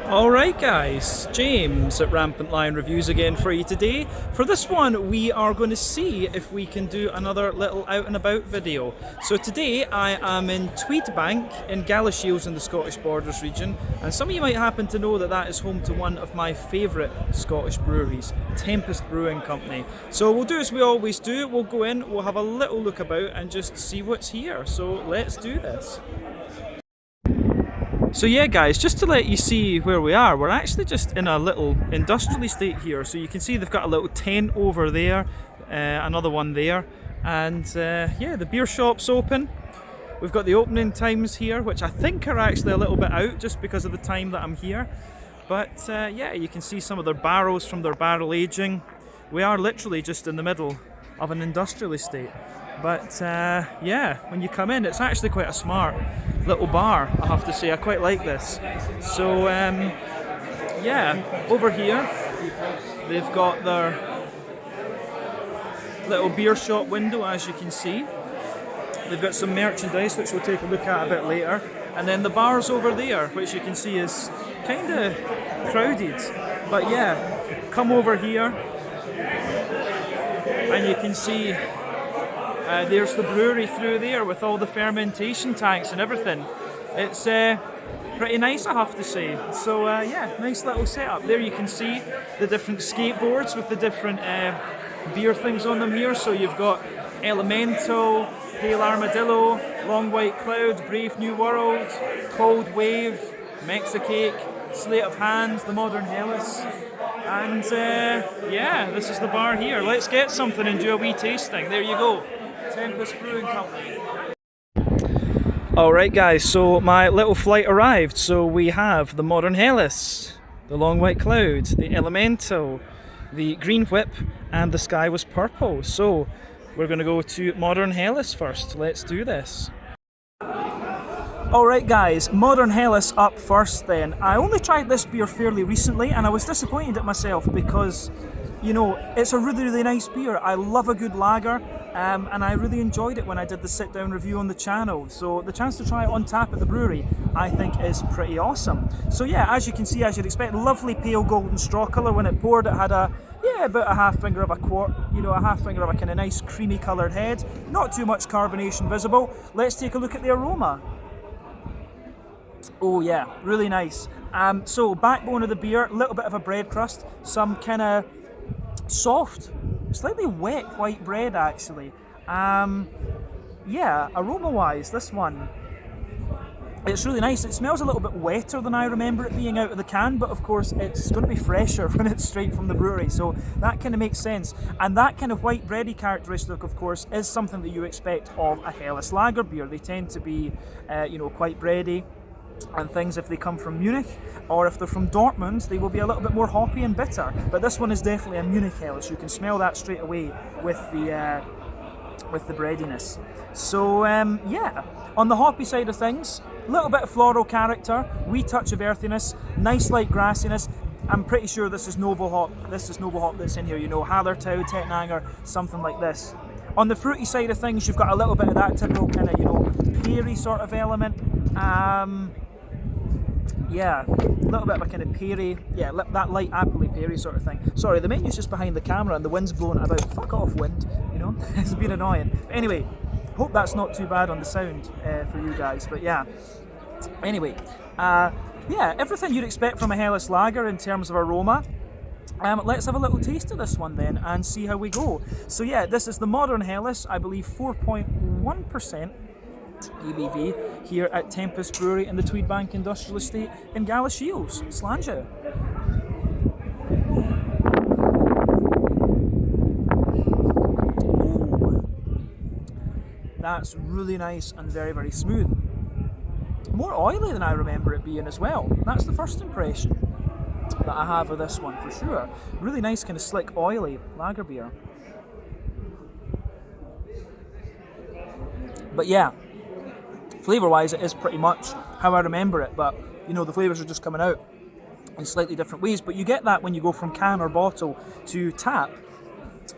Alright guys, James at Rampant Lion Reviews again for you today. For this one we are going to see if we can do another little out and about video. So today I am in Tweedbank in Galashiels in the Scottish Borders region, and some of you might happen to know that that is home to one of my favourite Scottish breweries, Tempest Brewing Company. So we'll do as we always do, we'll go in, we'll have a little look about and just see what's here. So let's do this. So yeah guys, just to let you see where we are, we're actually just in a little industrial estate here. So you can see they've got a little tent over there, another one there, and yeah, the beer shop's open. We've got the opening times here, which I think are actually a little bit out just because of the time that I'm here. But yeah, you can see some of their barrels from their barrel aging. We are literally just in the middle of an industrial estate. But yeah, when you come in, it's actually quite a smart little bar, I have to say. I quite like this. So yeah, over here they've got their little beer shop window, as you can see. They've got some merchandise which we'll take a look at a bit later, and then the bar's over there, which you can see is kind of crowded. But yeah, come over here and you can see there's the brewery through there with all the fermentation tanks and everything. It's pretty nice, I have to say. So yeah, nice little setup. There you can see the different skateboards with the different beer things on them here. So you've got Elemental, Pale Armadillo, Long White Cloud, Brave New World, Cold Wave, Mexicake, Sleight of Hand, the Modern Hellis. And yeah, this is the bar here. Let's get something and do a wee tasting. There you go. Tempest Brewing Company. Alright guys, so my little flight arrived. So we have the Modern Hellis, the Long White Cloud, the Elemental, the Green Whip, and the Sky Was Purple. So we're going to go to Modern Hellis first. Let's do this. Alright guys, Modern Hellis up first then. I only tried this beer fairly recently and I was disappointed at myself because, you know, it's a really, really nice beer. I love a good lager, and I really enjoyed it when I did the sit-down review on the channel. So the chance to try it on tap at the brewery, I think, is pretty awesome. So yeah, as you can see, as you'd expect, lovely pale golden straw colour. When it poured, it had about a half finger of a quart, you know, a half finger of a kind of nice creamy coloured head. Not too much carbonation visible. Let's take a look at the aroma. Oh yeah, really nice. So backbone of the beer, a little bit of a bread crust, some kind of soft, slightly wet white bread actually. Yeah, aroma wise, this one, it's really nice. It smells a little bit wetter than I remember it being out of the can, but of course it's going to be fresher when it's straight from the brewery, so that kind of makes sense. And that kind of white bready characteristic, of course, is something that you expect of a Hellis lager beer. They tend to be, you know, quite bready and things. If they come from Munich or if they're from Dortmund, they will be a little bit more hoppy and bitter. But this one is definitely a Munich Hellis. You can smell that straight away with the breadiness. So yeah, on the hoppy side of things, a little bit of floral character, wee touch of earthiness, nice light grassiness. I'm pretty sure this is noble hop. This is noble hop that's in here. You know, Hallertau, Tettnanger, something like this. On the fruity side of things, you've got a little bit of that typical kind of, you know, peary sort of element. Yeah, a little bit of a kind of peary, yeah, that light appley peary sort of thing. Sorry, the menu's just behind the camera and the wind's blowing it about. Fuck off, wind, you know, it's been annoying. But anyway, hope that's not too bad on the sound for you guys, but yeah. Anyway, yeah, everything you'd expect from a Hellis lager in terms of aroma. Let's have a little taste of this one then and see how we go. So yeah, this is the Modern Hellis, I believe 4.1% ABV here at Tempest Brewery in the Tweedbank Industrial Estate in Galashiels, Slangia. That's really nice and very, very smooth. More oily than I remember it being as well. That's the first impression that I have of this one for sure. Really nice kind of slick, oily lager beer. But yeah, flavour-wise, it is pretty much how I remember it, but you know, the flavours are just coming out in slightly different ways, but you get that when you go from can or bottle to tap,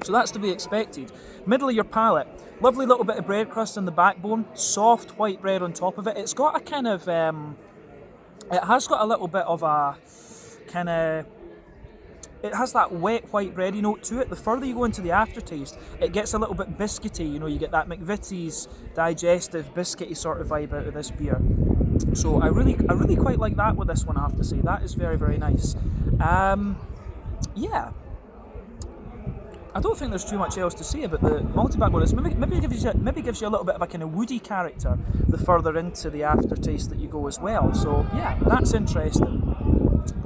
so that's to be expected. Middle of your palate, lovely little bit of bread crust in the backbone, soft white bread on top of it. It's got a kind of It has got a little bit of a kind of, it has that wet white bready note to it. The further you go into the aftertaste, it gets a little bit biscuity. You know, you get that McVitie's digestive biscuity sort of vibe out of this beer. So I really quite like that with this one, I have to say. That is very, very nice. Yeah. I don't think there's too much else to say about the multi-back one. Maybe gives you a little bit of a kind of woody character the further into the aftertaste that you go as well. So yeah, that's interesting.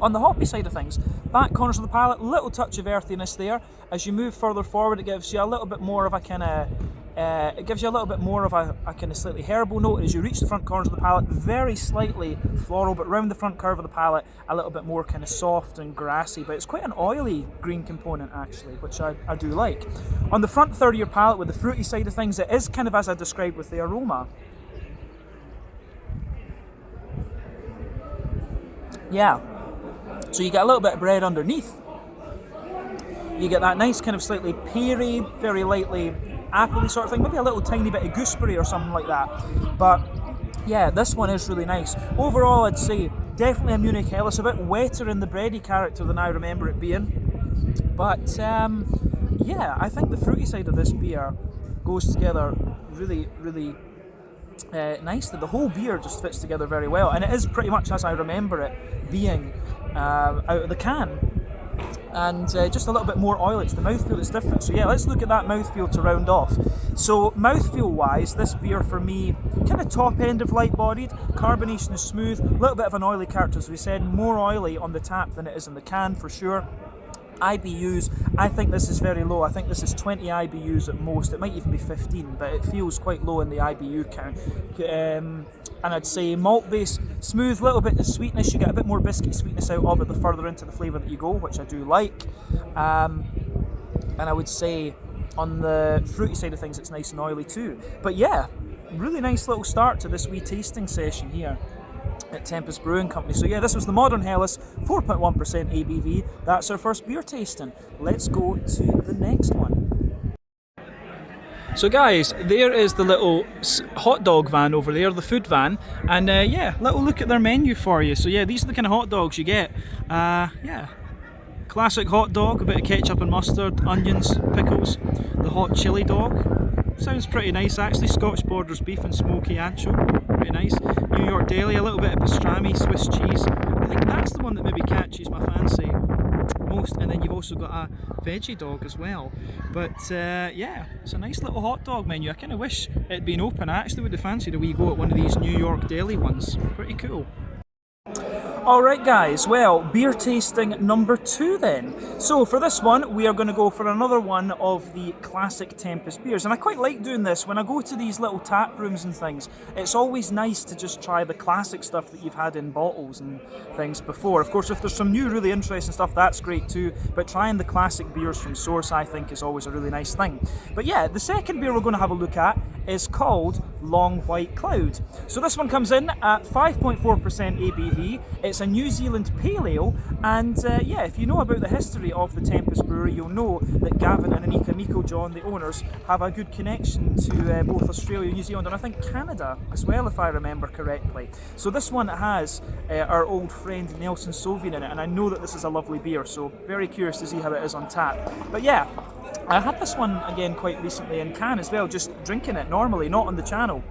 On the hoppy side of things, back corners of the palate, little touch of earthiness there. As you move further forward, it gives you a little bit more of a kind of kind of slightly herbal note. As you reach the front corners of the palate, very slightly floral, but round the front curve of the palate, a little bit more kind of soft and grassy. But it's quite an oily green component actually, which I do like. On the front third of your palate, with the fruity side of things, it is kind of as I described with the aroma. Yeah. So you get a little bit of bread underneath. You get that nice kind of slightly peary, very lightly appley sort of thing, maybe a little tiny bit of gooseberry or something like that. But yeah, this one is really nice. Overall, I'd say definitely a Munich Hellis, a bit wetter in the bready character than I remember it being. But yeah, I think the fruity side of this beer goes together really, really nicely. The whole beer just fits together very well, and it is pretty much as I remember it being out of the can. And just a little bit more oily. It's the mouthfeel that's different. So yeah, let's look at that mouthfeel to round off. So mouthfeel wise, this beer for me, kind of top end of light bodied, carbonation is smooth, a little bit of an oily character as we said, more oily on the tap than it is in the can for sure. IBUs, I think this is very low. I think this is 20 IBUs at most. It might even be 15, but it feels quite low in the IBU count. And I'd say malt base, smooth, little bit of sweetness. You get a bit more biscuit sweetness out of it the further into the flavour that you go, which I do like. And I would say on the fruity side of things, it's nice and oily too. But yeah, really nice little start to this wee tasting session here at Tempest Brewing Company. So yeah, this was the Modern Hellis, 4.1% ABV. That's our first beer tasting. Let's go to the next one. So guys, there is the little hot dog van over there, the food van, and yeah, little look at their menu for you. So yeah, these are the kind of hot dogs you get. Yeah, classic hot dog, a bit of ketchup and mustard, onions, pickles. The hot chili dog, sounds pretty nice actually. Scotch Borders beef and smoky anchovy, pretty nice. New York deli, a little bit of pastrami, Swiss cheese. I think that's the one that maybe catches my fancy most. And then you've also got a veggie dog as well. But yeah, it's a nice little hot dog menu. I kind of wish it'd been open. I actually would have fancied a wee go at one of these New York deli ones. Pretty cool. Alright guys, well, beer tasting number 2 then. So for this one, we are going to go for another one of the classic Tempest beers. And I quite like doing this. When I go to these little tap rooms and things, it's always nice to just try the classic stuff that you've had in bottles and things before. Of course, if there's some new really interesting stuff, that's great too. But trying the classic beers from source, I think, is always a really nice thing. But yeah, the second beer we're going to have a look at is called Long White Cloud. So this one comes in at 5.4% ABV. It's a New Zealand Pale Ale, and yeah, if you know about the history of the Tempest Brewery, you'll know that Gavin and Anika Miko John, the owners, have a good connection to both Australia, New Zealand, and I think Canada as well, if I remember correctly. So this one has our old friend Nelson Sauvin in it, and I know that this is a lovely beer, so very curious to see how it is on tap. But yeah, I had this one again quite recently in can as well, just drinking it normally, not on the channel.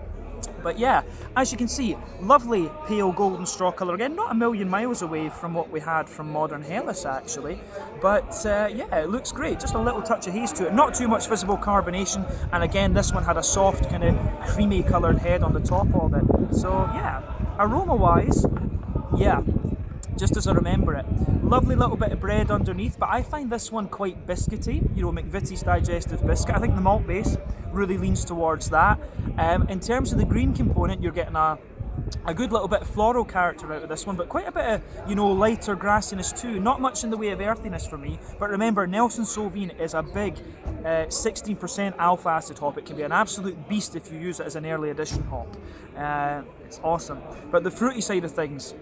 But yeah, as you can see, lovely pale golden straw colour. Again, not a million miles away from what we had from Modern Hellis actually. But yeah, it looks great. Just a little touch of haze to it. Not too much visible carbonation. And again, this one had a soft kind of creamy coloured head on the top of it. So yeah, aroma wise, yeah, just as I remember it. Lovely little bit of bread underneath, but I find this one quite biscuity. You know, McVitie's digestive biscuit. I think the malt base really leans towards that. In terms of the green component, you're getting a good little bit of floral character out of this one, but quite a bit of, you know, lighter grassiness too. Not much in the way of earthiness for me, but remember, Nelson Sauvin is a big 16% alpha acid hop. It can be an absolute beast if you use it as an early edition hop. It's awesome. But the fruity side of things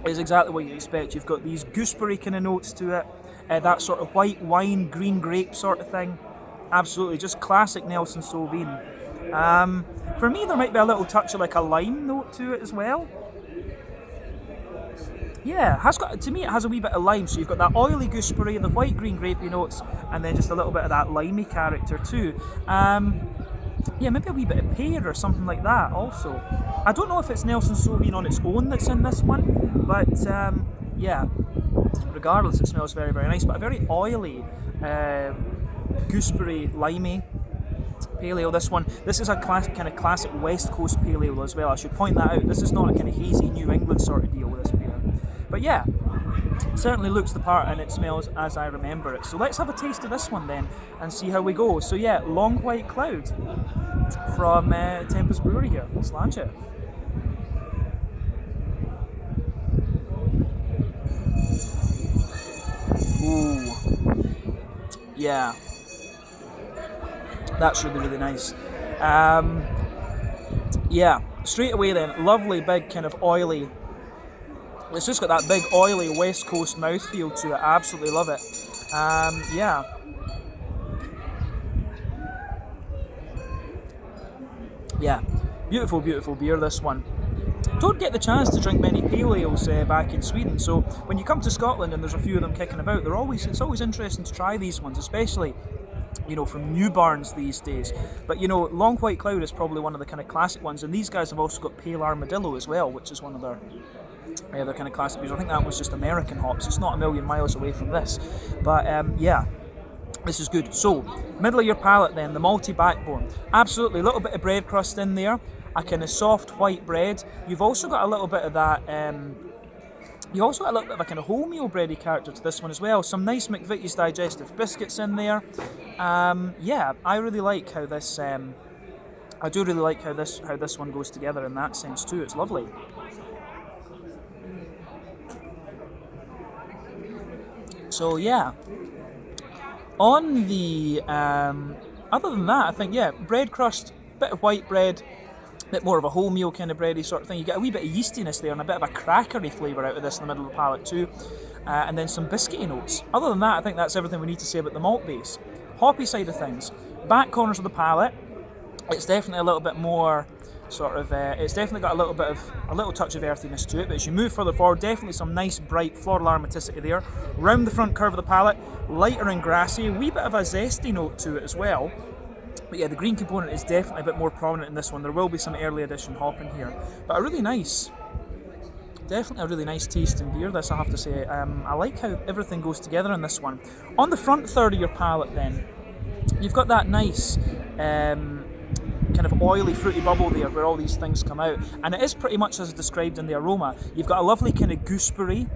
is exactly what you expect. You've got these gooseberry kind of notes to it, that sort of white wine, green grape sort of thing. Absolutely, just classic Nelson Sauvin. For me, there might be a little touch of like a lime note to it as well. yeah, has got, to me it has a wee bit of lime, so you've got that oily gooseberry, the white green grapey notes, and then just a little bit of that limey character too. Yeah, maybe a wee bit of pear or something like that also. I don't know if it's Nelson Sauvin on its own that's in this one, but yeah, regardless, it smells very, very nice, but a very oily gooseberry, limey pale ale. This one, this is a kind of classic West Coast pale ale as well. I should point that out. This is not a kind of hazy New England sort of deal with this beer. But yeah, certainly looks the part and it smells as I remember it. So let's have a taste of this one then and see how we go. So yeah, Long White Cloud from Tempest Brewery here. Let's launch it. Ooh, yeah, that's really, really nice. Yeah, straight away then, lovely big kind of oily. It's just got that big oily West Coast mouthfeel to it. I absolutely love it. Yeah. Yeah, beautiful, beautiful beer, this one. Don't get the chance to drink many pale ales back in Sweden, so when you come to Scotland and there's a few of them kicking about, it's always interesting to try these ones, especially, you know, from new barns these days. But you know, Long White Cloud is probably one of the kind of classic ones, and these guys have also got Pale Armadillo as well, which is one of their kind of classic beers. I think that was just American hops. It's not a million miles away from this, but yeah, this is good. So middle of your palate then, the malty backbone, absolutely a little bit of bread crust in there, a kind of soft white bread. You've also got a little bit of that you also got a little bit of a kind of wholemeal bready character to this one as well. Some nice McVitie's digestive biscuits in there. Yeah, I really like how this I do really like how this one goes together in that sense too. It's lovely. So yeah, on the other than that, I think yeah, bread crust, bit of white bread, bit more of a wholemeal kind of bready sort of thing. You get a wee bit of yeastiness there and a bit of a crackery flavour out of this in the middle of the palate too, and then some biscuity notes. Other than that, I think that's everything we need to say about the malt base. Hoppy side of things, back corners of the palate, it's definitely a little bit more sort of, it's definitely got a little touch of earthiness to it, but as you move further forward, definitely some nice bright floral aromaticity there. Round the front curve of the palate, lighter and grassy, a wee bit of a zesty note to it as well. But yeah, the green component is definitely a bit more prominent in this one. There will be some early edition hop in here, but a really nice, definitely a really nice tasting beer, this, I have to say. I like how everything goes together in this one. On the front third of your palate then, you've got that nice kind of oily fruity bubble there where all these things come out, and it is pretty much as described in the aroma. You've got a lovely kind of gooseberry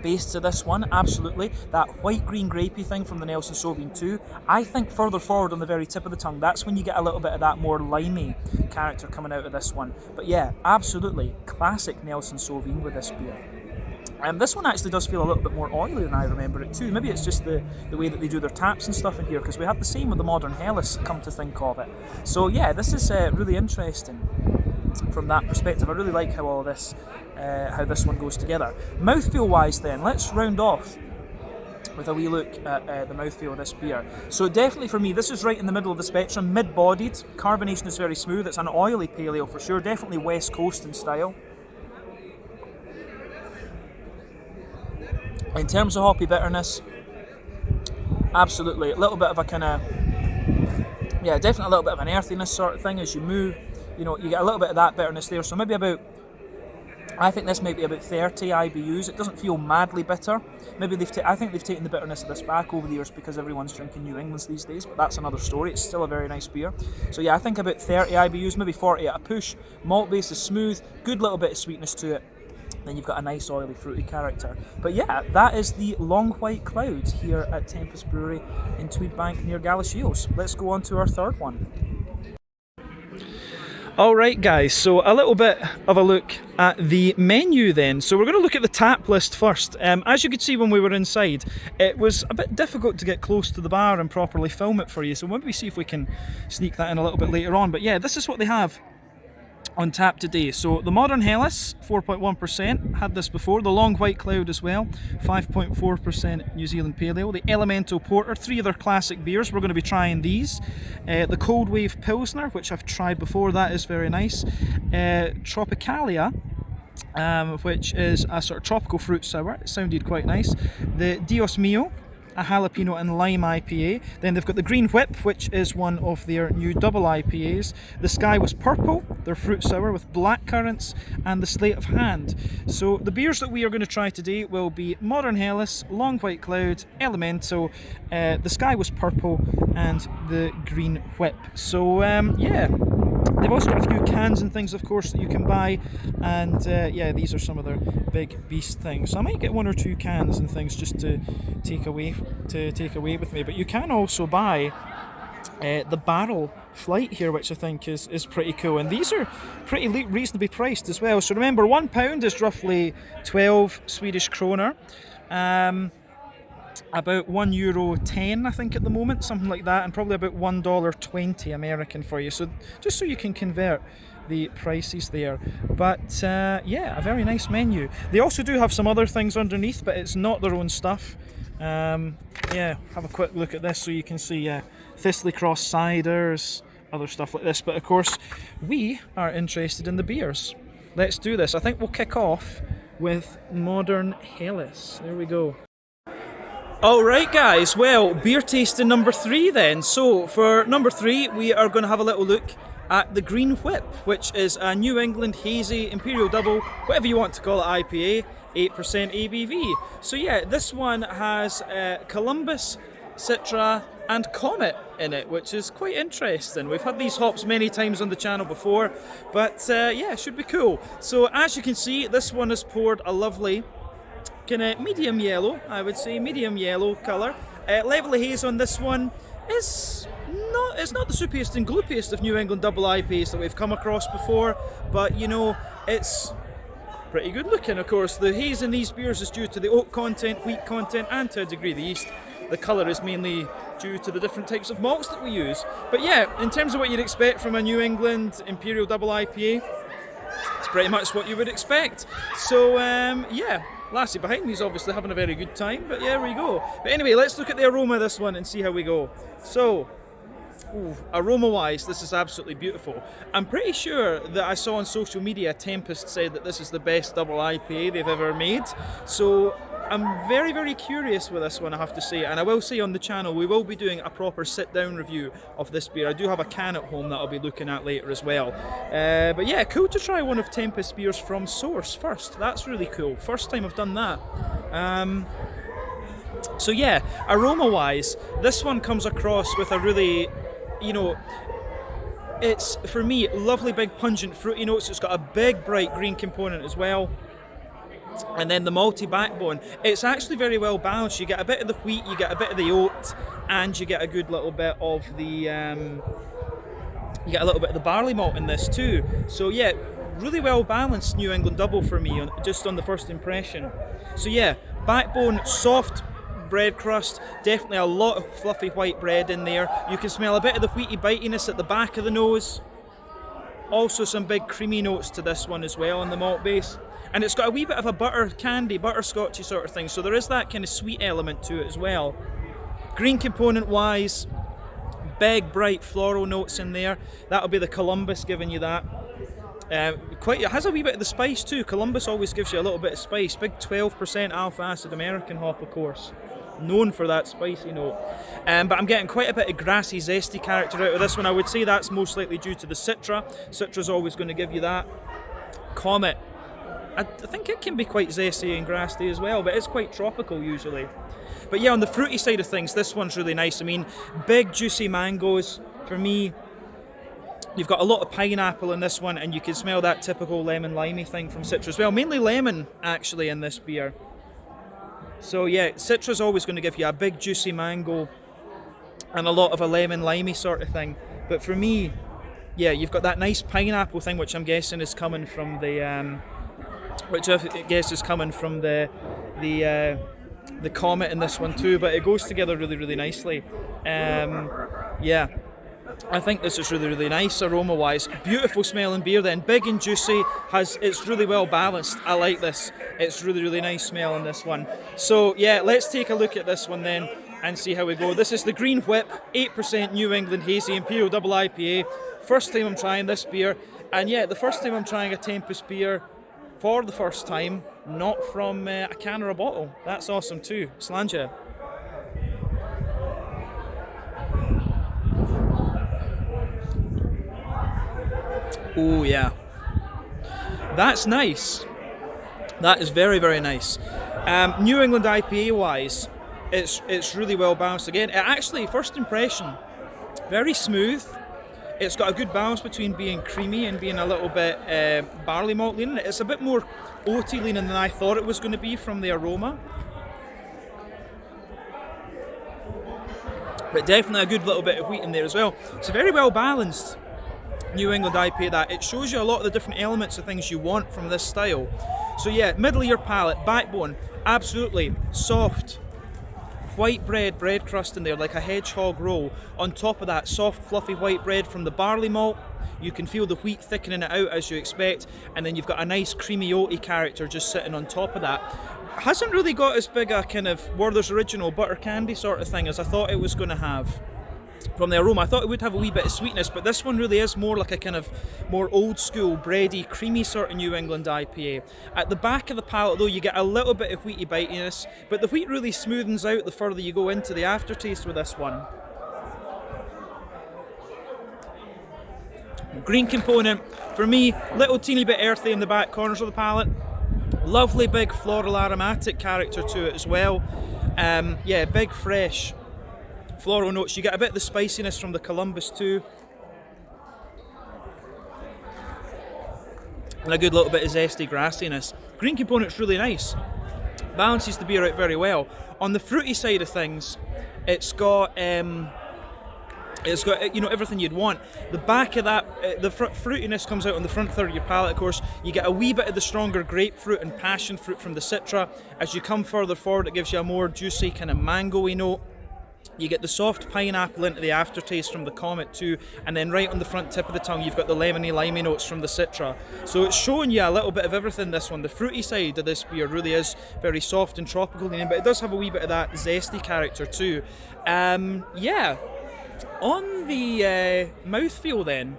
base to this one, absolutely. That white green grapey thing from the Nelson Sauvin too. I think further forward on the very tip of the tongue, that's when you get a little bit of that more limey character coming out of this one. But yeah, absolutely classic Nelson Sauvin with this beer. This one actually does feel a little bit more oily than I remember it too. Maybe it's just the way that they do their taps and stuff in here, because we have the same with the modern Hellis, come to think of it. So yeah, this is really interesting from that perspective. I really like how all this, how this one goes together. Mouthfeel wise then, let's round off with a wee look at the mouthfeel of this beer. So definitely for me, this is right in the middle of the spectrum, mid-bodied, carbonation is very smooth, it's an oily pale ale for sure, definitely West Coast in style. In terms of hoppy bitterness, absolutely, a little bit of a kind of, yeah, definitely a little bit of an earthiness sort of thing as you move. You know, you get a little bit of that bitterness there, so maybe about, I think this might be about 30 IBUs. It doesn't feel madly bitter. Maybe I think they've taken the bitterness of this back over the years because everyone's drinking New Englands these days, but that's another story. It's still a very nice beer. So yeah, I think about 30 IBUs, maybe 40 at a push. Malt base is smooth, good little bit of sweetness to it. Then you've got a nice oily fruity character. But yeah, that is the Long White Cloud here at Tempest Brewery in Tweedbank near Galashiels. Let's go on to our third one. Alright guys, so a little bit of a look at the menu then. So we're going to look at the tap list first. As you could see when we were inside, it was a bit difficult to get close to the bar and properly film it for you, so maybe see if we can sneak that in a little bit later on. But yeah, this is what they have on tap today. So the Modern Hellis, 4.1%, had this before. The Long White Cloud as well, 5.4% New Zealand Pale Ale. The Elemental Porter, 3 of their classic beers. We're going to be trying these. The Cold Wave Pilsner, which I've tried before, that is very nice. Tropicalia, which is a sort of tropical fruit sour. It sounded quite nice. The Dios Mio, a jalapeno and lime IPA. Then they've got the Green Whip, which is one of their new double IPAs. The Sky Was Purple, their fruit sour with black currants, and the Sleight of Hand. So the beers that we are going to try today will be Modern Hellis, Long White Cloud, Elemental, the Sky Was Purple, and the Green Whip. So yeah. They've also got a few cans and things, of course, that you can buy, and yeah, these are some of their big beast things. So I might get 1 or 2 cans and things just to take away with me. But you can also buy the barrel flight here, which I think is pretty cool, and these are pretty reasonably priced as well. So remember, £1 is roughly 12 Swedish kroner. About €1.10 I think at the moment, something like that, and probably about $1.20 American for you. So just so you can convert the prices there. But yeah, a very nice menu. They also do have some other things underneath, but it's not their own stuff. Yeah, have a quick look at this so you can see Thistle Cross ciders, other stuff like this. But of course, we are interested in the beers. Let's do this. I think we'll kick off with Modern Hellis. There we go. Alright guys, well, beer tasting number 3 then. So for number 3 we are going to have a little look at the Green Whip, which is a New England Hazy Imperial Double, whatever you want to call it, IPA, 8% ABV. So yeah, this one has Columbus, Citra and Comet in it, which is quite interesting. We've had these hops many times on the channel before, but yeah, it should be cool. So as you can see, this one has poured a lovely kind of medium yellow, I would say, medium yellow colour. Level of haze on this one is not the soupiest and gloopiest of New England double IPAs that we've come across before, but you know, it's pretty good looking. Of course, the haze in these beers is due to the oak content, wheat content, and to a degree the yeast. The colour is mainly due to the different types of malts that we use. But yeah, in terms of what you'd expect from a New England Imperial Double IPA, it's pretty much what you would expect. So yeah, Lassie behind me is obviously having a very good time, but yeah, there we go. But anyway, let's look at the aroma of this one and see how we go. So, aroma-wise, this is absolutely beautiful. I'm pretty sure that I saw on social media Tempest said that this is the best double IPA they've ever made. So I'm very, very curious with this one, I have to say. And I will say on the channel, we will be doing a proper sit-down review of this beer. I do have a can at home that I'll be looking at later as well. But yeah, cool to try one of Tempest beers from source first. That's really cool. First time I've done that. So yeah, aroma-wise, this one comes across with a really, you know, it's, for me, lovely big pungent fruity notes. It's got a big bright green component as well. And then the malty backbone, it's actually very well balanced. You get a bit of the wheat, you get a bit of the oat, and you get a good little bit of the barley malt in this too. So yeah, really well balanced New England double for me, just on the first impression. So yeah, backbone, soft bread crust, definitely a lot of fluffy white bread in there. You can smell a bit of the wheaty bitiness at the back of the nose. Also some big creamy notes to this one as well on the malt base. And it's got a wee bit of a butterscotchy sort of thing, so there is that kind of sweet element to it as well. Green component wise, big bright floral notes in there. That'll be the Columbus giving you that. It has a wee bit of the spice too. Columbus always gives you a little bit of spice. Big 12% alpha acid American hop, of course. Known for that spicy note. But I'm getting quite a bit of grassy, zesty character out of this one. I would say that's most likely due to the Citra. Citra's always going to give you that. Comet, I think it can be quite zesty and grassy as well, but it's quite tropical usually. But yeah, on the fruity side of things, this one's really nice. I mean, big juicy mangoes. For me, you've got a lot of pineapple in this one, and you can smell that typical lemon limey thing from Citra as well. Mainly lemon, actually, in this beer. So yeah, Citra's always going to give you a big juicy mango and a lot of a lemon limey sort of thing. But for me, yeah, you've got that nice pineapple thing, which I'm guessing is coming from the the Comet in this one too. But it goes together really, really nicely. Yeah, I think this is really, really nice aroma-wise. Beautiful smelling beer then, big and juicy, it's really well balanced. I like this. It's really, really nice smell in this one. So yeah, let's take a look at this one then and see how we go. This is the Green Whip, 8% New England Hazy Imperial Double IPA. First time I'm trying this beer, and yeah, the first time I'm trying a Tempest beer for the first time, not from a can or a bottle. That's awesome too. Slanja. Oh yeah, that's nice. That is very, very nice. New England IPA wise, it's really well balanced. Again, it actually, first impression, very smooth. It's got a good balance between being creamy and being a little bit barley malt leaning. It's a bit more oaty leaning than I thought it was going to be from the aroma. But definitely a good little bit of wheat in there as well. It's a very well balanced New England IPA. That it shows you a lot of the different elements of things you want from this style. So yeah, middle of your palate, backbone, absolutely soft. White bread crust in there, like a hedgehog roll. On top of that, soft, fluffy white bread from the barley malt. You can feel the wheat thickening it out as you expect, and then you've got a nice creamy oaty character just sitting on top of that. Hasn't really got as big a kind of Werther's Original butter candy sort of thing as I thought it was going to have. From the aroma, I thought it would have a wee bit of sweetness, but this one really is more like a kind of more old school, bready, creamy sort of New England IPA. At the back of the palate though, you get a little bit of wheaty bitiness, but the wheat really smoothens out the further you go into the aftertaste with this one. Green component, for me, little teeny bit earthy in the back corners of the palate. Lovely big floral aromatic character to it as well. Yeah, big fresh floral notes. You get a bit of the spiciness from the Columbus too, and a good little bit of zesty grassiness. Green component's really nice, balances the beer out very well. On the fruity side of things, it's got you know, everything you'd want. The back of that, the fruitiness comes out on the front third of your palate. Of course, you get a wee bit of the stronger grapefruit and passion fruit from the Citra. As you come further forward, it gives you a more juicy kind of mango-y note. You get the soft pineapple into the aftertaste from the Comet too, and then right on the front tip of the tongue you've got the lemony limey notes from the Citra. So it's showing you a little bit of everything, this one. The fruity side of this beer really is very soft and tropical leaning, but it does have a wee bit of that zesty character too. Yeah, on the mouthfeel then,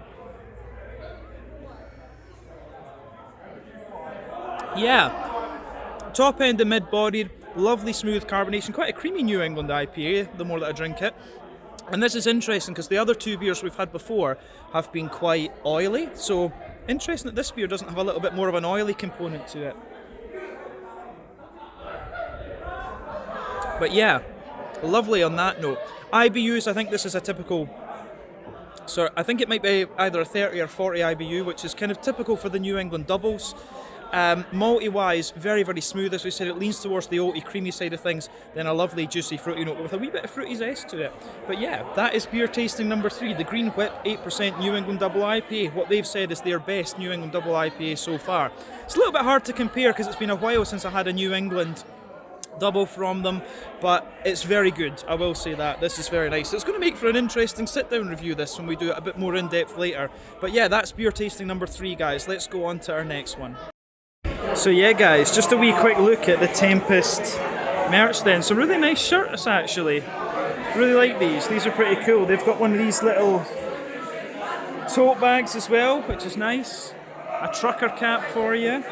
yeah, top end and mid-bodied, lovely smooth carbonation, quite a creamy New England IPA the more that I drink it. And this is interesting because the other two beers we've had before have been quite oily, so interesting that this beer doesn't have a little bit more of an oily component to it. But yeah, lovely on that note. IBUs, I think this is a typical, so I think it might be either a 30 or 40 IBU, which is kind of typical for the New England doubles. Malty wise, very, very smooth. As we said, it leans towards the oaty, creamy side of things, then a lovely, juicy, fruity note with a wee bit of fruity zest to it. But yeah, that is beer tasting number 3, the Green Whip 8% New England Double IPA. What they've said is their best New England Double IPA so far. It's a little bit hard to compare because it's been a while since I had a New England double from them, but it's very good, I will say that. This is very nice. It's going to make for an interesting sit-down review, this, when we do it a bit more in-depth later. But yeah, that's beer tasting number 3, guys. Let's go on to our next one. So yeah, guys, just a wee quick look at the Tempest merch then. Some really nice shirts, actually. Really like these. These are pretty cool. They've got one of these little tote bags as well, which is nice. A trucker cap for you.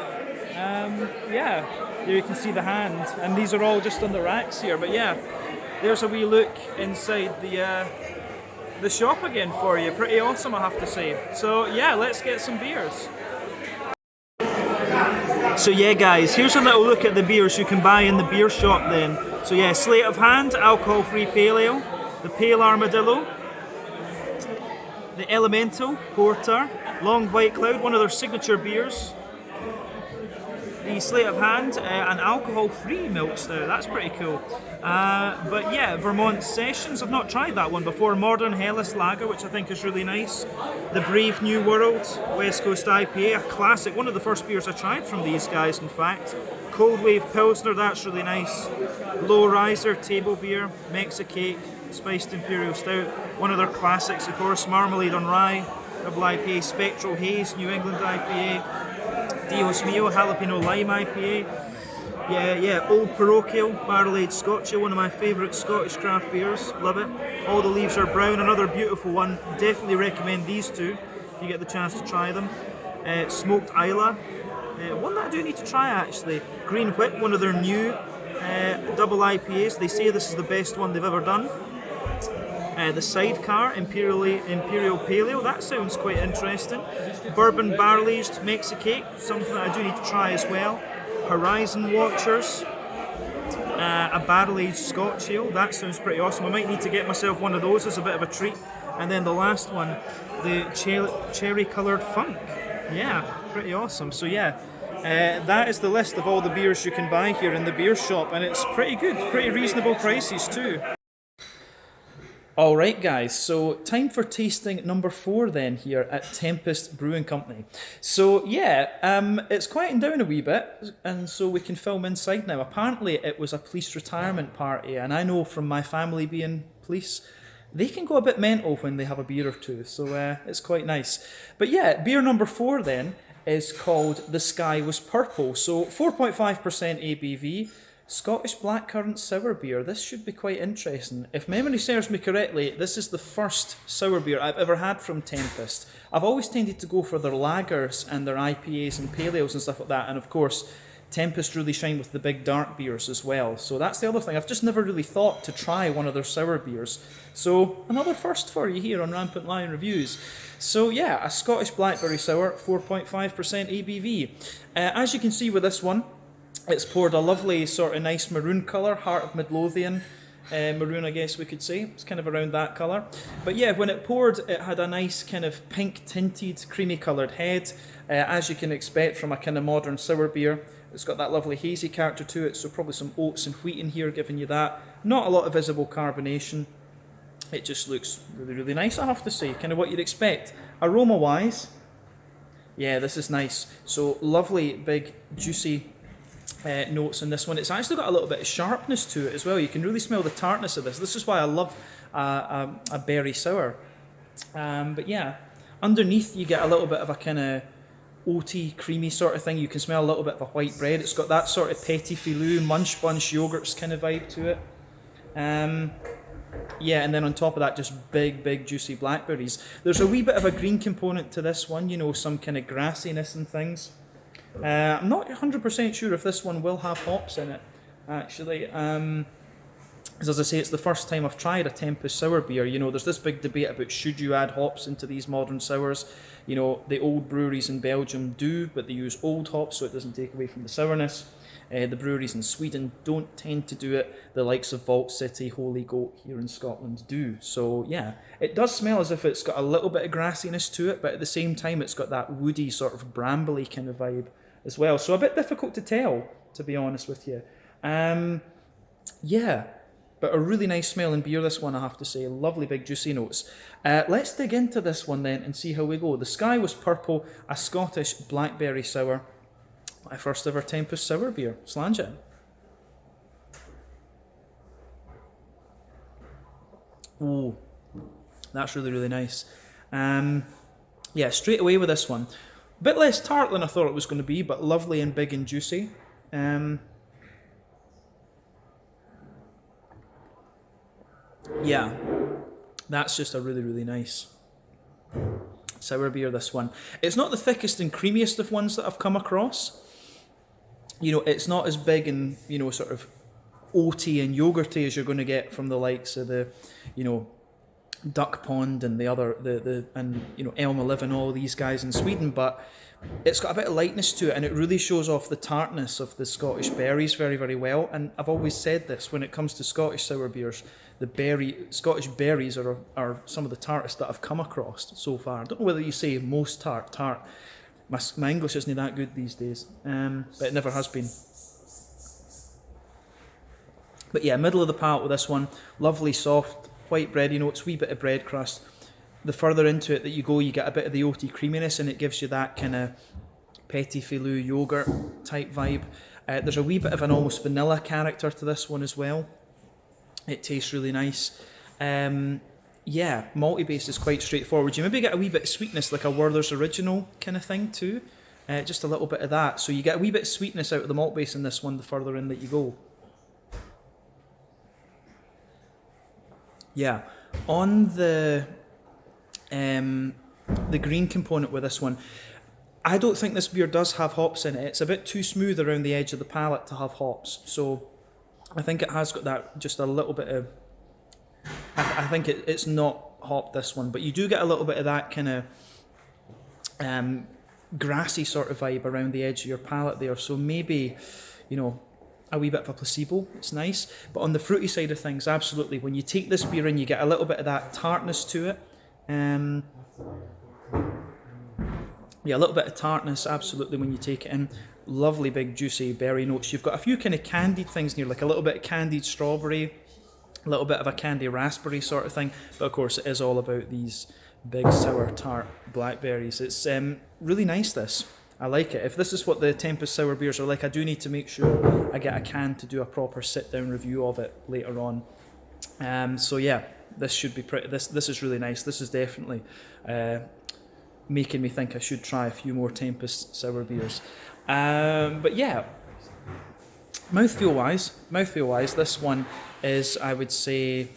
Yeah, here you can see the hand, and these are all just on the racks here. But yeah, there's a wee look inside the shop again for you. Pretty awesome, I have to say. So yeah, let's get some beers. So yeah, guys, here's a little look at the beers you can buy in the beer shop then. So yeah, Sleight of Hand, alcohol-free pale ale, the Pale Armadillo, the Elemental Porter, Long White Cloud, one of their signature beers. The Sleight of Hand, an alcohol-free milk stout. That's pretty cool. But yeah, Vermont Sessions. I've not tried that one before. Modern Hellis Lager, which I think is really nice. The Brave New World West Coast IPA, a classic. One of the first beers I tried from these guys, in fact. Cold Wave Pilsner, that's really nice. Low Riser Table Beer, Mexicake, Spiced Imperial Stout. One of their classics, of course. Marmalade on Rye, Double IPA. Spectral Haze, New England IPA. Dios Mio, Jalapeno Lime IPA. Yeah, Old Parochial, Barrel Aged Scotch Ale, one of my favourite Scottish craft beers. Love it. All the Leaves Are Brown, another beautiful one. Definitely recommend these two if you get the chance to try them. Smoked Isla, One that I do need to try actually, Green Whip, one of their new double IPAs. They say this is the best one they've ever done. The Sidecar, Imperial Pale Ale, that sounds quite interesting. Bourbon Barrel Aged Mexicake, something that I do need to try as well. Horizon Watchers, a Barrel Aged Scotch Ale, that sounds pretty awesome. I might need to get myself one of those as a bit of a treat. And then the last one, the Cherry Coloured Funk. Yeah, pretty awesome. So yeah, that is the list of all the beers you can buy here in the beer shop, and it's pretty good, pretty reasonable prices too. Alright guys, so time for tasting number 4 then here at Tempest Brewing Company. So yeah, it's quieting down a wee bit, and so we can film inside now. Apparently it was a police retirement party, and I know from my family being police, they can go a bit mental when they have a beer or two, so it's quite nice. But yeah, beer number 4 then is called The Sky Was Purple, so 4.5% ABV, Scottish blackcurrant sour beer. This should be quite interesting. If memory serves me correctly, this is the first sour beer I've ever had from Tempest. I've always tended to go for their lagers and their IPAs and pale ales and stuff like that, and of course Tempest really shine with the big dark beers as well. So that's the other thing. I've just never really thought to try one of their sour beers. So another first for you here on Rampant Lion Reviews. So yeah, a Scottish blackberry sour, 4.5% ABV. As you can see with this one, it's poured a lovely sort of nice maroon colour, Heart of Midlothian maroon, I guess we could say. It's kind of around that colour. But yeah, when it poured, it had a nice kind of pink tinted, creamy coloured head, as you can expect from a kind of modern sour beer. It's got that lovely hazy character to it, so probably some oats and wheat in here giving you that. Not a lot of visible carbonation. It just looks really, really nice, I have to say. Kind of what you'd expect. Aroma-wise, yeah, this is nice. So lovely, big, juicy notes in this one. It's actually got a little bit of sharpness to it as well. You can really smell the tartness of this. This is why I love a berry sour. But yeah, underneath you get a little bit of a kind of oaty, creamy sort of thing. You can smell a little bit of a white bread. It's got that sort of petit filou, munch bunch yogurts kind of vibe to it. Yeah, and then on top of that, just big, big juicy blackberries. There's a wee bit of a green component to this one, you know, some kind of grassiness and things. I'm not 100% sure if this one will have hops in it, actually. As I say, it's the first time I've tried a Tempest sour beer. You know, there's this big debate about should you add hops into these modern sours. You know, the old breweries in Belgium do, but they use old hops so it doesn't take away from the sourness. The breweries in Sweden don't tend to do it. The likes of Vault City, Holy Goat here in Scotland do. So yeah, it does smell as if it's got a little bit of grassiness to it, but at the same time it's got that woody sort of brambly kind of vibe as well. So a bit difficult to tell, to be honest with you. Yeah, but a really nice smelling beer, this one, I have to say. Lovely big juicy notes. Let's dig into this one then and see how we go. The Sky Was Purple, a Scottish blackberry sour. My first ever Tempest sour beer. Slange it. Oh, that's really, really nice. Yeah, straight away with this one. A bit less tart than I thought it was going to be, but lovely and big and juicy. Yeah, that's just a really, really nice sour beer, this one. It's not the thickest and creamiest of ones that I've come across. You know, it's not as big and, you know, sort of oaty and yogurty as you're going to get from the likes of the, you know, Duck Pond and the other, and, you know, Elm 11, all these guys in Sweden, but it's got a bit of lightness to it, and it really shows off the tartness of the Scottish berries very, very well. And I've always said this, when it comes to Scottish sour beers, the Scottish berries are some of the tartest that I've come across so far. I don't know whether you say most tart. My English isn't that good these days, but it never has been. But yeah, middle of the palate with this one. Lovely, soft, white bready notes, wee bit of bread crust. The further into it that you go, you get a bit of the oaty creaminess, and it gives you that kind of petit filou yogurt type vibe. There's a wee bit of an almost vanilla character to this one as well. It tastes really nice. Yeah, malty base is quite straightforward. You maybe get a wee bit of sweetness, like a Werther's Original kind of thing too. Just a little bit of that. So you get a wee bit of sweetness out of the malt base in this one the further in that you go. Yeah, on the green component with this one, I don't think this beer does have hops in it. It's a bit too smooth around the edge of the palate to have hops. So I think it has got that just a little bit of... I think it's not hopped, this one, but you do get a little bit of that kind of grassy sort of vibe around the edge of your palate there. So maybe, you know, a wee bit of a placebo. It's nice. But on the fruity side of things, absolutely. When you take this beer in, you get a little bit of that tartness to it. Yeah, a little bit of tartness, absolutely, when you take it in. Lovely big juicy berry notes. You've got a few kind of candied things in here, like a little bit of candied strawberry, a little bit of a candy raspberry sort of thing. But of course, it is all about these big sour tart blackberries. It's really nice, this. I like it. If this is what the Tempest sour beers are like, I do need to make sure I get a can to do a proper sit-down review of it later on. So yeah, this should be pretty. This is really nice. This is definitely making me think I should try a few more Tempest sour beers. But yeah, mouthfeel wise, this one is, I would say,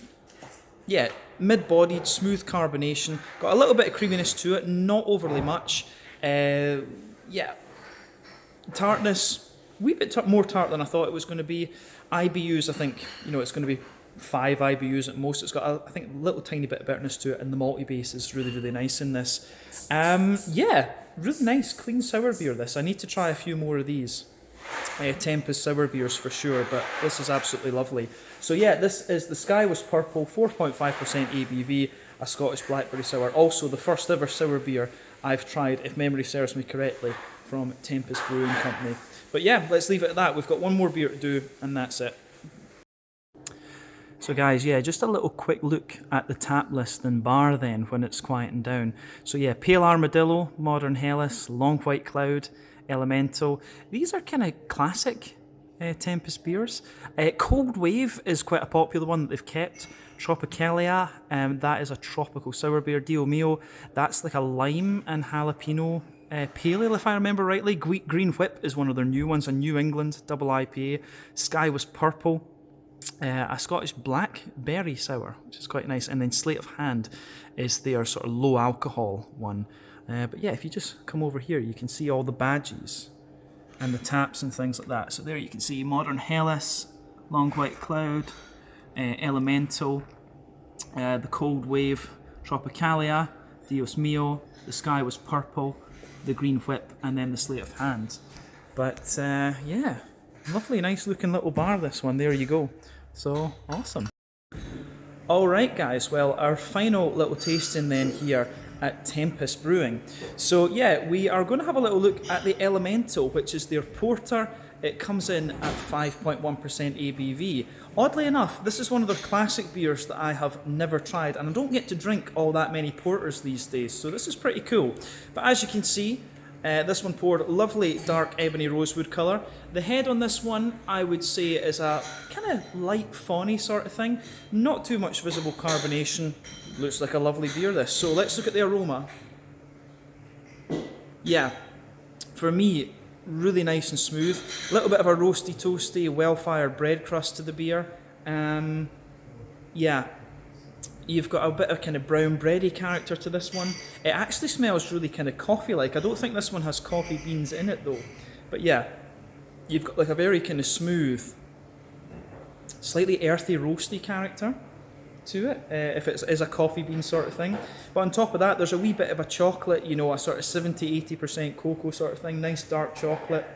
yeah, mid-bodied, smooth carbonation. Got a little bit of creaminess to it, not overly much. Yeah, tartness, a wee bit more tart than I thought it was going to be. IBUs, I think, you know, it's going to be 5 IBUs at most. It's got, I think, a little tiny bit of bitterness to it, and the malty base is really, really nice in this. Yeah, really nice, clean sour beer, this. I need to try a few more of these Tempest sour beers for sure, but this is absolutely lovely. So yeah, this is the Sky Was Purple, 4.5% ABV, a Scottish blackberry sour. Also the first ever sour beer I've tried, if memory serves me correctly, from Tempest Brewing Company. But yeah, let's leave it at that. We've got one more beer to do, and that's it. So guys, yeah, just a little quick look at the tap list and bar then when it's quieting down. So yeah, Pale Armadillo, Modern Hellis, Long White Cloud, Elemental. These are kind of classic Tempest beers. Cold Wave is quite a popular one that they've kept. Tropicalia, that is a tropical sour beer. Dio Mio, that's like a lime and jalapeno pale ale, if I remember rightly. Green Whip is one of their new ones, a New England double IPA. Sky Was Purple, a Scottish blackberry sour, which is quite nice. And then Sleight of Hand is their sort of low alcohol one. But yeah, if you just come over here, you can see all the badges and the taps and things like that. So there you can see Modern Hellis, Long White Cloud, Elemental, the Cold Wave, Tropicalia, Dios Mio, the Sky Was Purple, the Green Whip, and then the Sleight of Hand. But yeah, lovely, nice looking little bar, this one. There you go. So awesome. Alright guys, well, our final little tasting then here at Tempest Brewing. So yeah, we are going to have a little look at the Elemental, which is their porter. It comes in at 5.1% ABV. Oddly enough, this is one of their classic beers that I have never tried, and I don't get to drink all that many porters these days, so this is pretty cool. But as you can see, this one poured lovely dark ebony rosewood colour. The head on this one, I would say, is a kind of light fawny sort of thing. Not too much visible carbonation. Looks like a lovely beer, this. So let's look at the aroma. Yeah, for me, really nice and smooth. A little bit of a roasty, toasty, well-fired bread crust to the beer. Yeah, you've got a bit of kind of brown bready character to this one. It actually smells really kind of coffee-like. I don't think this one has coffee beans in it though. But yeah, you've got like a very kind of smooth, slightly earthy, roasty character to it, if it is a coffee bean sort of thing. But on top of that, there's a wee bit of a chocolate, you know, a sort of 70-80% cocoa sort of thing, nice dark chocolate,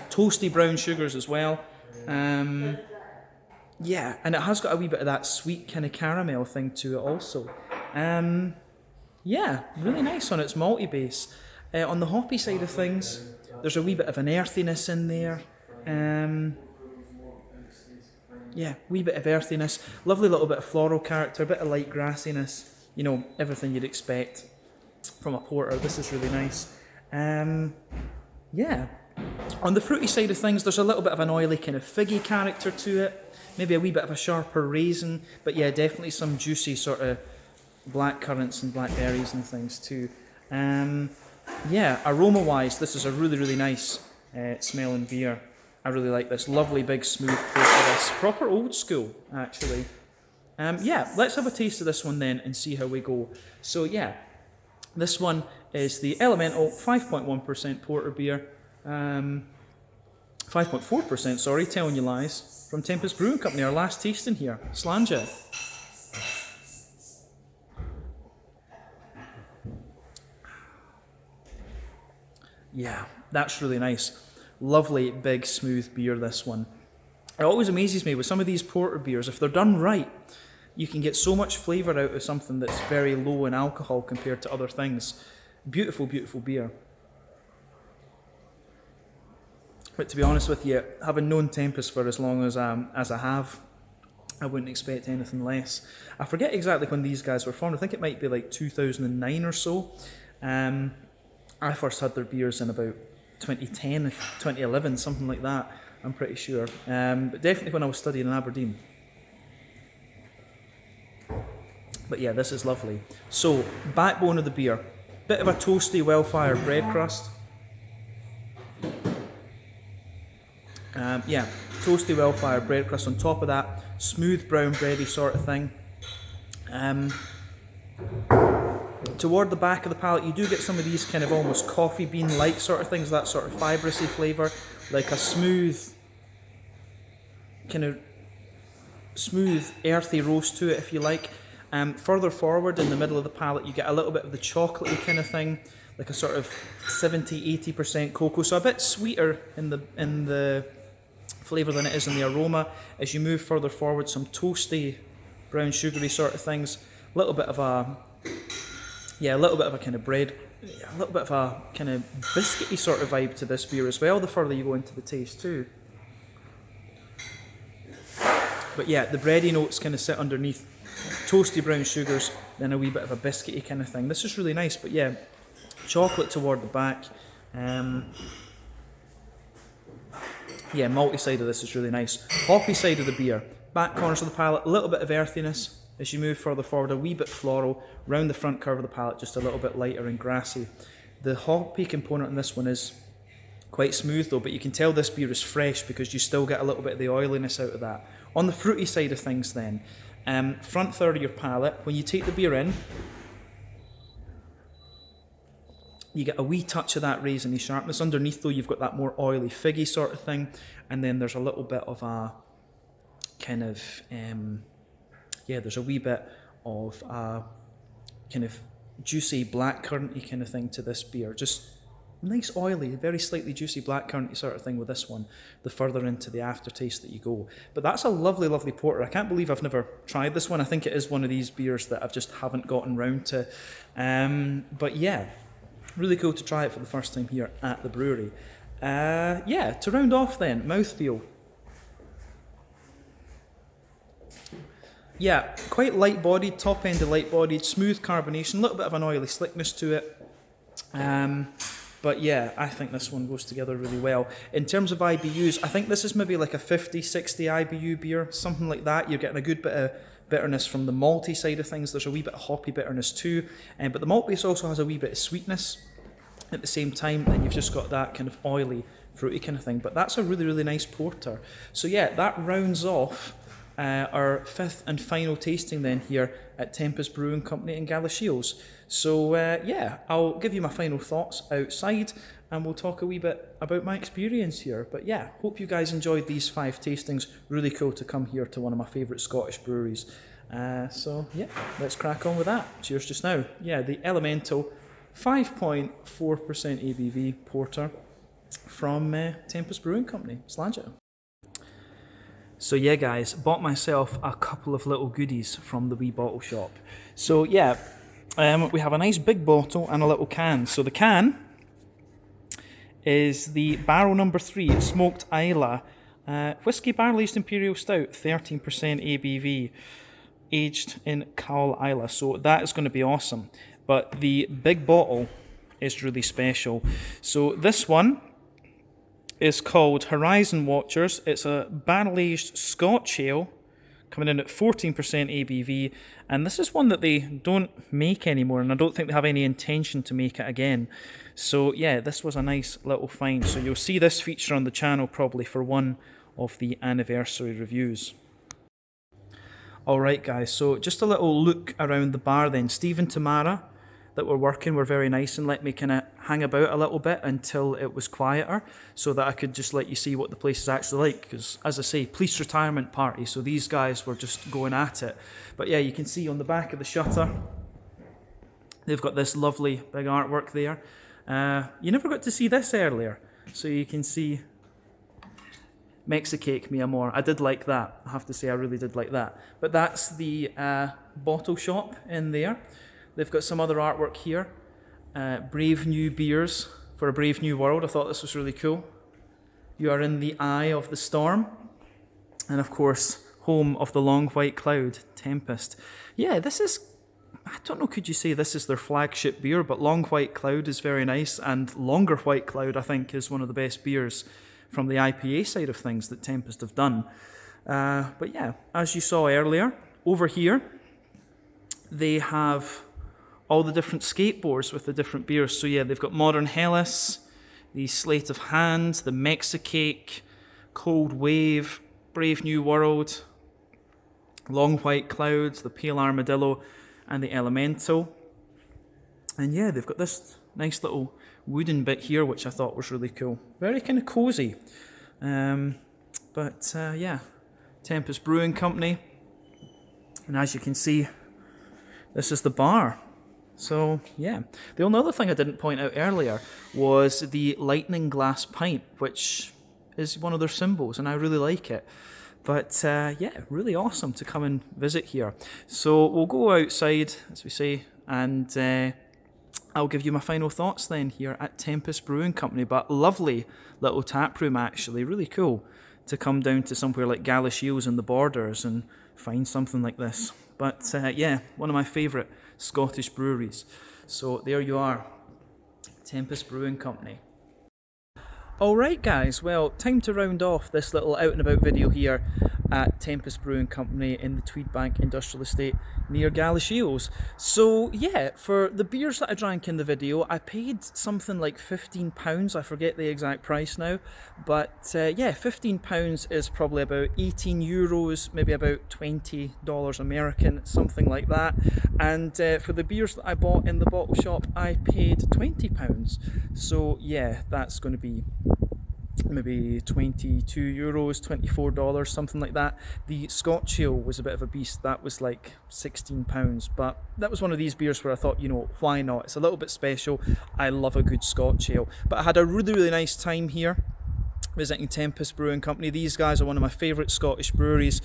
toasty brown sugars as well. Yeah, and it has got a wee bit of that sweet kind of caramel thing to it also. Yeah, really nice on its malty base. On the hoppy side of things, there's a wee bit of an earthiness in there. Yeah, wee bit of earthiness, lovely little bit of floral character, a bit of light grassiness, you know, everything you'd expect from a porter. This is really nice. Yeah, on the fruity side of things, there's a little bit of an oily kind of figgy character to it, maybe a wee bit of a sharper raisin, but yeah, definitely some juicy sort of black currants and blackberries and things too. Yeah, aroma-wise, this is a really, really nice smelling beer. I really like this. Lovely, big, smooth porter. This proper old school, actually. Yeah, let's have a taste of this one then and see how we go. So yeah, this one is the Elemental 5.1% porter beer, 5.4%, sorry, telling you lies, from Tempest Brewing Company, our last tasting here. Slanja. Yeah, that's really nice. Lovely, big, smooth beer, this one. It always amazes me with some of these porter beers, if they're done right, you can get so much flavour out of something that's very low in alcohol compared to other things. Beautiful, beautiful beer. But to be honest with you, having known Tempest for as long as I have, I wouldn't expect anything less. I forget exactly when these guys were formed. I think it might be like 2009 or so. I first had their beers in about 2010, 2011, something like that, I'm pretty sure. But definitely when I was studying in Aberdeen. But yeah, this is lovely. So, backbone of the beer. Bit of a toasty, well-fired bread crust. Yeah, toasty, well-fired bread crust on top of that. Smooth brown bready sort of thing. Toward the back of the palate, you do get some of these kind of almost coffee bean-like sort of things, that sort of fibrousy flavour, like a smooth, kind of smooth, earthy roast to it, if you like. Further forward in the middle of the palate, you get a little bit of the chocolatey kind of thing, like a sort of 70-80% cocoa, so a bit sweeter in the flavour than it is in the aroma. As you move further forward, some toasty, brown sugary sort of things, a little bit of a kind of bread, a little bit of a kind of biscuity sort of vibe to this beer as well, the further you go into the taste too. But yeah, the bready notes kind of sit underneath, toasty brown sugars, then a wee bit of a biscuity kind of thing. This is really nice, but yeah, chocolate toward the back. Yeah, malty side of this is really nice. Hoppy side of the beer, back corners of the palate, a little bit of earthiness. As you move further forward, a wee bit floral, round the front curve of the palate, just a little bit lighter and grassy. The hoppy component in this one is quite smooth though, but you can tell this beer is fresh because you still get a little bit of the oiliness out of that. On the fruity side of things then, front third of your palate, when you take the beer in, you get a wee touch of that raisiny sharpness. Underneath though, you've got that more oily, figgy sort of thing, and then there's a little bit of a kind of, there's a wee bit of a kind of juicy blackcurranty kind of thing to this beer. Just nice oily, very slightly juicy blackcurranty sort of thing with this one, the further into the aftertaste that you go. But that's a lovely, lovely porter. I can't believe I've never tried this one. I think it is one of these beers that I've just haven't gotten round to. But yeah, really cool to try it for the first time here at the brewery. To round off then, mouthfeel. Yeah, quite light-bodied, top-end of light-bodied, smooth carbonation, a little bit of an oily slickness to it. But yeah, I think this one goes together really well. In terms of IBUs, I think this is maybe like a 50, 60 IBU beer, something like that. You're getting a good bit of bitterness from the malty side of things. There's a wee bit of hoppy bitterness too. But the malt base also has a wee bit of sweetness at the same time. Then you've just got that kind of oily, fruity kind of thing. But that's a really, really nice porter. So yeah, that rounds off our fifth and final tasting then here at Tempest Brewing Company in Galashiels. So I'll give you my final thoughts outside and we'll talk a wee bit about my experience here. But yeah, hope you guys enjoyed these 5 tastings. Really cool to come here to one of my favourite Scottish breweries. So yeah, let's crack on with that. Cheers just now. Yeah, the Elemental 5.4% ABV porter from Tempest Brewing Company. Slanja. So yeah guys, bought myself a couple of little goodies from the wee bottle shop. So yeah, we have a nice big bottle and a little can. So the can is the barrel number 3 smoked Islay whiskey barrel aged imperial stout, 13% ABV, aged in Caol Islay. So that is going to be awesome. But the big bottle is really special. So this one is called Horizon Watchers. It's a barrel-aged Scotch ale coming in at 14% ABV, and this is one that they don't make anymore, and I don't think they have any intention to make it again. So yeah, this was a nice little find. So you'll see this feature on the channel probably for one of the anniversary reviews. Alright guys, so just a little look around the bar then. Steve and Tamara, that were working were very nice and let me kind of hang about a little bit until it was quieter, so that I could just let you see what the place is actually like. Because, as I say, police retirement party, so these guys were just going at it. But yeah, you can see on the back of the shutter, they've got this lovely big artwork there. You never got to see this earlier, so you can see Mexicake mi amor. I did like that. I have to say, I really did like that. But that's the bottle shop in there. They've got some other artwork here. Brave new beers for a brave new world. I thought this was really cool. You are in the eye of the storm. And of course, home of the long white cloud, Tempest. Yeah, this is, I don't know, could you say this is their flagship beer, but Long White Cloud is very nice, and Longer White Cloud, I think, is one of the best beers from the IPA side of things that Tempest have done. But yeah, as you saw earlier, over here, they have all the different skateboards with the different beers. So yeah, they've got Modern Hellis, the Sleight of Hand, the Mexicake, Cold Wave, Brave New World, Long White Cloud, the Pale Armadillo, and the Elemental. And yeah, they've got this nice little wooden bit here, which I thought was really cool. Very kind of cozy. Yeah, Tempest Brewing Company. And as you can see, this is the bar. So yeah, the only other thing I didn't point out earlier was the lightning glass pint, which is one of their symbols, and I really like it. But yeah, really awesome to come and visit here. So we'll go outside, as we say, and I'll give you my final thoughts then here at Tempest Brewing Company. But lovely little tap room, actually, really cool to come down to somewhere like Galashiels in the Borders and find something like this. But yeah, one of my favourite Scottish breweries. So there you are, Tempest Brewing Company. Alright guys, well, time to round off this little out and about video here at Tempest Brewing Company in the Tweedbank Industrial Estate near Galashiels. So yeah, for the beers that I drank in the video, I paid something like £15, I forget the exact price now, but yeah, £15 is probably about €18, maybe about $20 American, something like that. And for the beers that I bought in the bottle shop, I paid £20. So yeah, that's going to be maybe €22, $24, something like that. The Scotch Ale was a bit of a beast. That was like £16, but that was one of these beers where I thought, you know, why not? It's a little bit special. I love a good Scotch Ale. But I had a really, really nice time here visiting Tempest Brewing Company. These guys are one of my favourite Scottish breweries.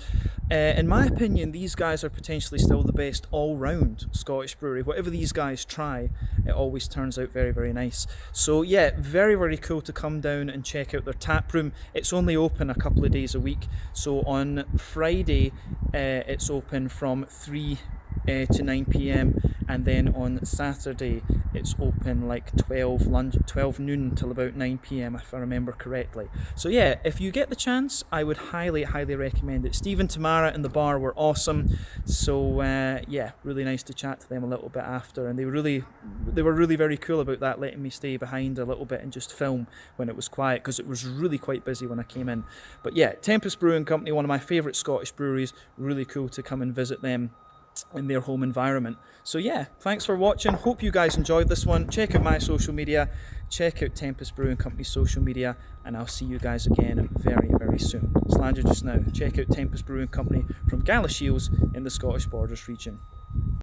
In my opinion, these guys are potentially still the best all-round Scottish brewery. Whatever these guys try, it always turns out very, very nice. So yeah, very, very cool to come down and check out their tap room. It's only open a couple of days a week. So on Friday, it's open from 3 to 9 p.m, and then on Saturday it's open like 12 noon till about 9 p.m, if I remember correctly. So yeah, if you get the chance, I would highly, highly recommend it. Steve and Tamara in the bar were awesome. So yeah, really nice to chat to them a little bit after, and they were really very cool about that, letting me stay behind a little bit and just film when it was quiet, because it was really quite busy when I came in. But yeah, Tempest Brewing Company, one of my favourite Scottish breweries. Really cool to come and visit them in their home environment. So yeah, thanks for watching. Hope you guys enjoyed this one. Check out my social media, check out Tempest Brewing Company's social media, and I'll see you guys again very, very soon. Slander just now. Check out Tempest Brewing Company from Galashiels in the Scottish Borders region.